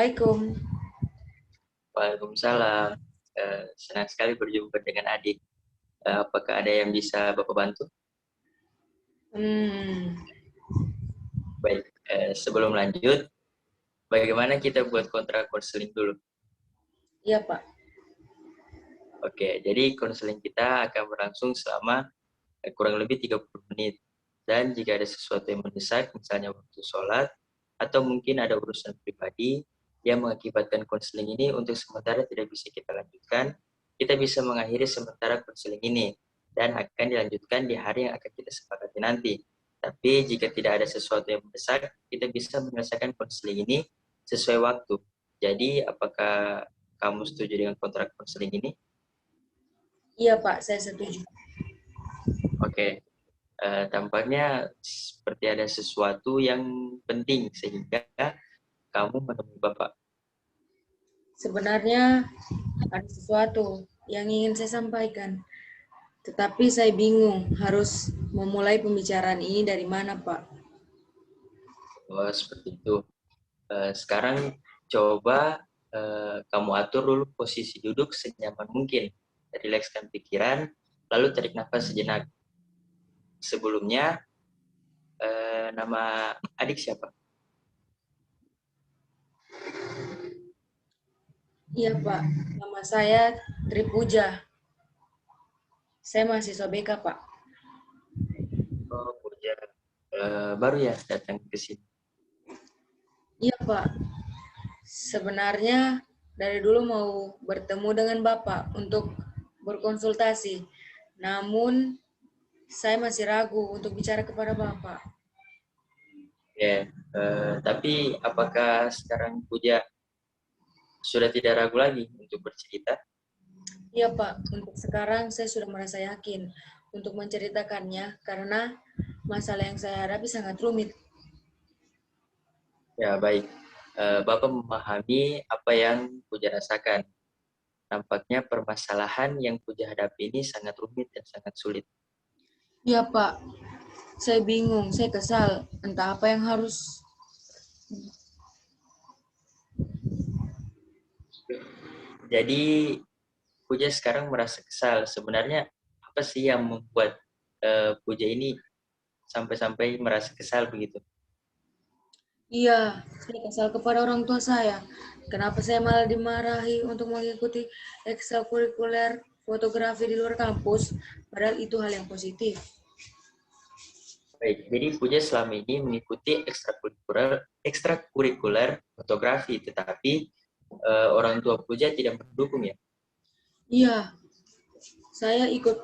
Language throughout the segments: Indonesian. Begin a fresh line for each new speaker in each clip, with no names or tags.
Assalamualaikum.
Waalaikumsalam. Senang sekali berjumpa dengan adik. Apakah ada yang bisa Bapak bantu? Baik, sebelum lanjut, bagaimana kita buat kontrak konseling dulu?
Iya, Pak.
Oke, jadi konseling kita akan berlangsung selama kurang lebih 30 menit. Dan jika ada sesuatu yang mendesak, misalnya waktu sholat, atau mungkin ada urusan pribadi yang mengakibatkan konseling ini untuk sementara tidak bisa kita lanjutkan, kita bisa mengakhiri sementara konseling ini dan akan dilanjutkan di hari yang akan kita sepakati nanti. Tapi jika tidak ada sesuatu yang mendesak, kita bisa menyelesaikan konseling ini sesuai waktu. Jadi, apakah kamu setuju dengan kontrak konseling ini?
Iya, Pak, saya setuju.
Oke. Tampaknya seperti ada sesuatu yang penting sehingga kamu menemui Bapak.
Sebenarnya ada sesuatu yang ingin saya sampaikan, tetapi saya bingung harus memulai pembicaraan ini dari mana, Pak.
Oh, seperti itu. Sekarang coba kamu atur dulu posisi duduk senyaman mungkin. Rilekskan pikiran, lalu tarik nafas sejenak. Sebelumnya, nama adik siapa?
Iya, Pak. Nama saya Tripuja. Saya mahasiswa BK, Pak.
Oh, Puja. Baru ya datang ke sini.
Iya, Pak. Sebenarnya dari dulu mau bertemu dengan Bapak untuk berkonsultasi. Namun, saya masih ragu untuk bicara kepada Bapak.
Ya, tapi apakah sekarang Puja sudah tidak ragu lagi untuk bercerita?
Iya, Pak. Untuk sekarang saya sudah merasa yakin untuk menceritakannya karena masalah yang saya hadapi sangat rumit.
Ya, baik. Bapak memahami apa yang Puja rasakan. Nampaknya permasalahan yang Puja hadapi ini sangat rumit dan sangat sulit.
Iya, Pak. Saya bingung, saya kesal. Entah apa yang harus...
Jadi, Puja sekarang merasa kesal. Sebenarnya, apa sih yang membuat Puja ini sampai-sampai merasa kesal begitu?
Iya, saya kesal kepada orang tua saya. Kenapa saya malah dimarahi untuk mengikuti ekstrakurikuler fotografi di luar kampus, padahal itu hal yang positif.
Baik, jadi Puja selama ini mengikuti ekstrakurikuler fotografi, tetapi orang tua Puja tidak mendukung ya?
Iya, saya ikut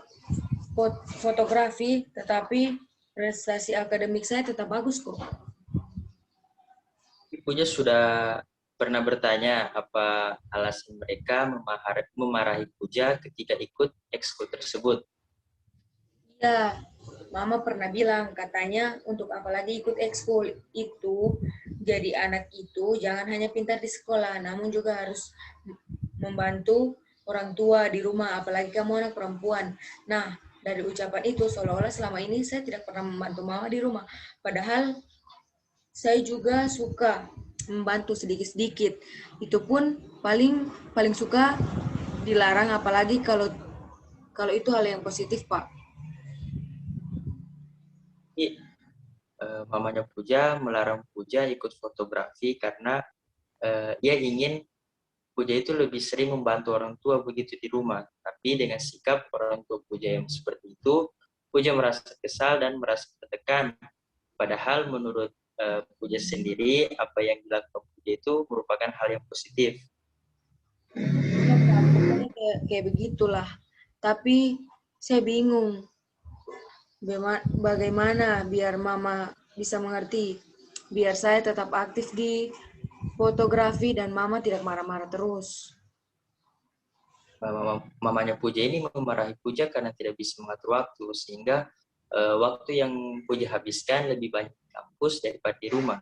fotografi, tetapi prestasi akademik saya tetap bagus kok.
Puja sudah pernah bertanya apa alasan mereka memarahi Puja ketika ikut ekskul tersebut.
Iya, Mama pernah bilang katanya untuk apalagi ikut ekskul itu, jadi anak itu jangan hanya pintar di sekolah, namun juga harus membantu orang tua di rumah, apalagi kamu anak perempuan. Nah, dari ucapan itu seolah-olah selama ini saya tidak pernah membantu Mama di rumah. Padahal saya juga suka membantu sedikit-sedikit. Itu pun paling suka dilarang, apalagi kalau itu hal yang positif, Pak.
Jadi, mamanya Puja melarang Puja ikut fotografi karena ia ingin Puja itu lebih sering membantu orang tua begitu di rumah. Tapi dengan sikap orang tua Puja yang seperti itu, Puja merasa kesal dan merasa tertekan. Padahal menurut Puja sendiri, apa yang dilakukan Puja itu merupakan hal yang positif.
Ya, Pak, pokoknya kayak begitulah. Tapi saya bingung bagaimana biar Mama bisa mengerti, biar saya tetap aktif di fotografi dan Mama tidak marah-marah terus.
Mamanya Puja ini memarahi Puja karena tidak bisa mengatur waktu, sehingga waktu yang Puja habiskan lebih banyak di kampus daripada di rumah.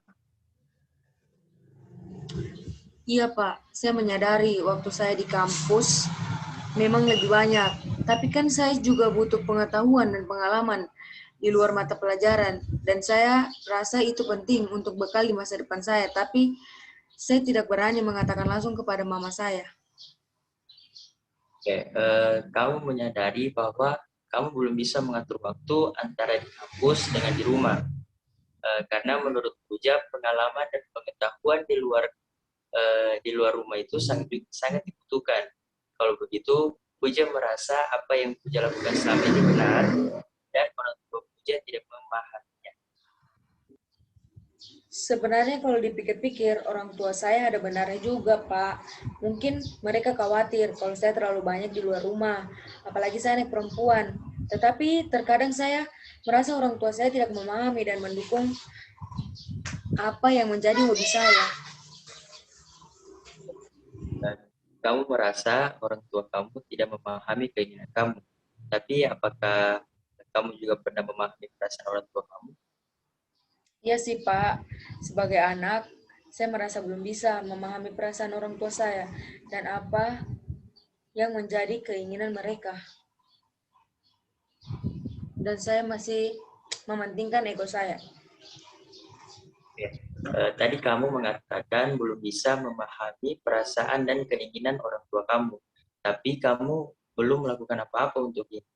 Iya, Pak, saya menyadari waktu saya di kampus memang lebih banyak. Tapi kan saya juga butuh pengetahuan dan pengalaman di luar mata pelajaran. Dan saya rasa itu penting untuk bekal di masa depan saya. Tapi saya tidak berani mengatakan langsung kepada mama saya.
Oke, kamu menyadari bahwa kamu belum bisa mengatur waktu antara di kampus dengan di rumah. Karena menurut Puja, pengalaman dan pengetahuan di luar rumah itu sangat dibutuhkan. Kalau begitu, Puja merasa apa yang Puja lakukan selama ini benar dan orang tua Puja tidak memahaminya.
Sebenarnya kalau dipikir-pikir, orang tua saya ada benarnya juga, Pak. Mungkin mereka khawatir kalau saya terlalu banyak di luar rumah, apalagi saya anak perempuan. Tetapi terkadang saya merasa orang tua saya tidak memahami dan mendukung apa yang menjadi hobi saya.
Dan kamu merasa orang tua kamu tidak memahami keinginan kamu. Tapi apakah kamu juga pernah memahami perasaan orang tua kamu?
Iya sih, Pak. Sebagai anak, saya merasa belum bisa memahami perasaan orang tua saya dan apa yang menjadi keinginan mereka. Dan saya masih mementingkan ego saya.
Ya. Tadi kamu mengatakan belum bisa memahami perasaan dan keinginan orang tua kamu, tapi kamu belum melakukan apa-apa untuk itu.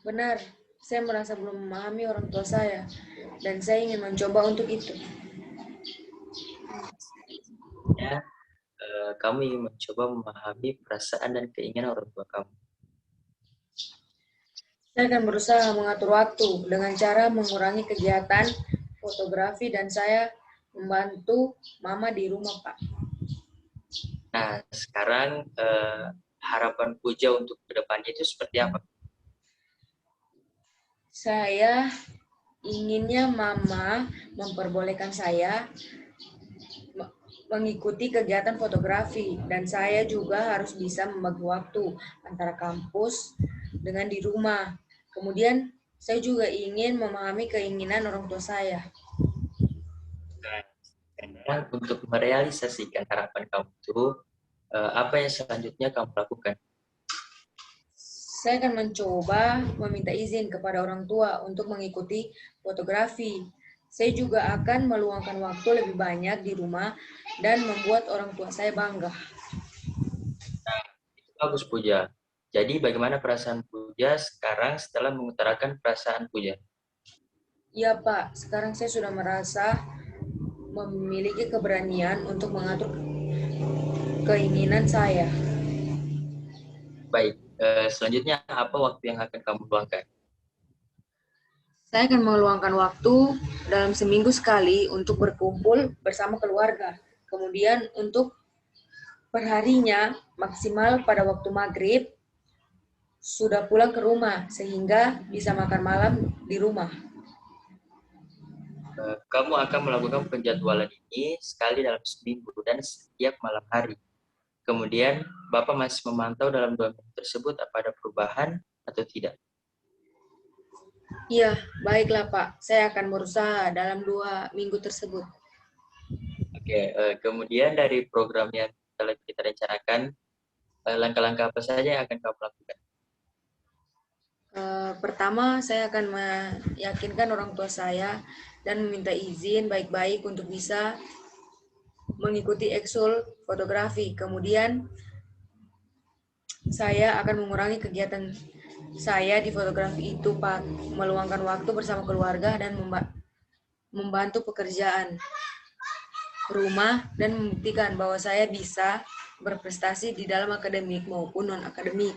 Benar, saya merasa belum memahami orang tua saya, dan saya ingin mencoba untuk itu.
Ya, kamu ingin mencoba memahami perasaan dan keinginan orang tua kamu.
Saya akan berusaha mengatur waktu dengan cara mengurangi kegiatan fotografi dan saya membantu mama di rumah, Pak.
Nah, sekarang harapan Puja untuk kedepannya itu seperti apa?
Saya inginnya mama memperbolehkan saya mengikuti kegiatan fotografi dan saya juga harus bisa membagi waktu antara kampus dengan di rumah. Kemudian saya juga ingin memahami keinginan orang tua saya.
Dan untuk merealisasikan harapan kamu itu, apa yang selanjutnya kamu lakukan?
Saya akan mencoba meminta izin kepada orang tua untuk mengikuti fotografi. Saya juga akan meluangkan waktu lebih banyak di rumah dan membuat orang tua saya bangga.
Bagus Puja. Jadi bagaimana perasaan Puja sekarang setelah mengutarakan perasaan Puja?
Ya Pak, sekarang saya sudah merasa memiliki keberanian untuk mengatur keinginan saya.
Baik, selanjutnya apa waktu yang akan kamu luangkan?
Saya akan meluangkan waktu dalam seminggu sekali untuk berkumpul bersama keluarga. Kemudian untuk perharinya maksimal pada waktu maghrib sudah pulang ke rumah sehingga bisa makan malam di rumah.
Kamu akan melakukan penjadwalan ini sekali dalam seminggu dan setiap malam hari. Kemudian, Bapak masih memantau dalam 2 minggu tersebut apa ada perubahan atau tidak.
Iya, baiklah Pak. Saya akan berusaha dalam 2 minggu tersebut.
Oke, kemudian dari program yang kita rencanakan, langkah-langkah apa saja yang akan kamu lakukan?
Pertama, saya akan meyakinkan orang tua saya dan meminta izin baik-baik untuk bisa mengikuti ekskul fotografi. Kemudian, saya akan mengurangi kegiatan saya di fotografi itu, Pak. Meluangkan waktu bersama keluarga dan membantu pekerjaan rumah dan membuktikan bahwa saya bisa berprestasi di dalam akademik maupun non-akademik.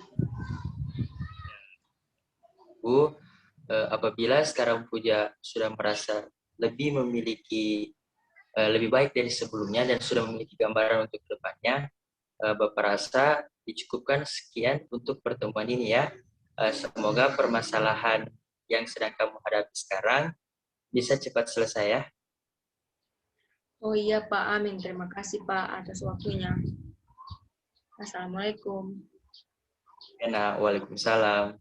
Bu, apabila sekarang Puja sudah merasa lebih baik dari sebelumnya dan sudah memiliki gambaran untuk kedepannya, Bapak rasa dicukupkan sekian untuk pertemuan ini ya. Semoga permasalahan yang sedang kamu hadapi sekarang bisa cepat selesai ya.
Oh iya Pak, amin. Terima kasih Pak atas waktunya. Assalamualaikum.
Nah, waalaikumsalam.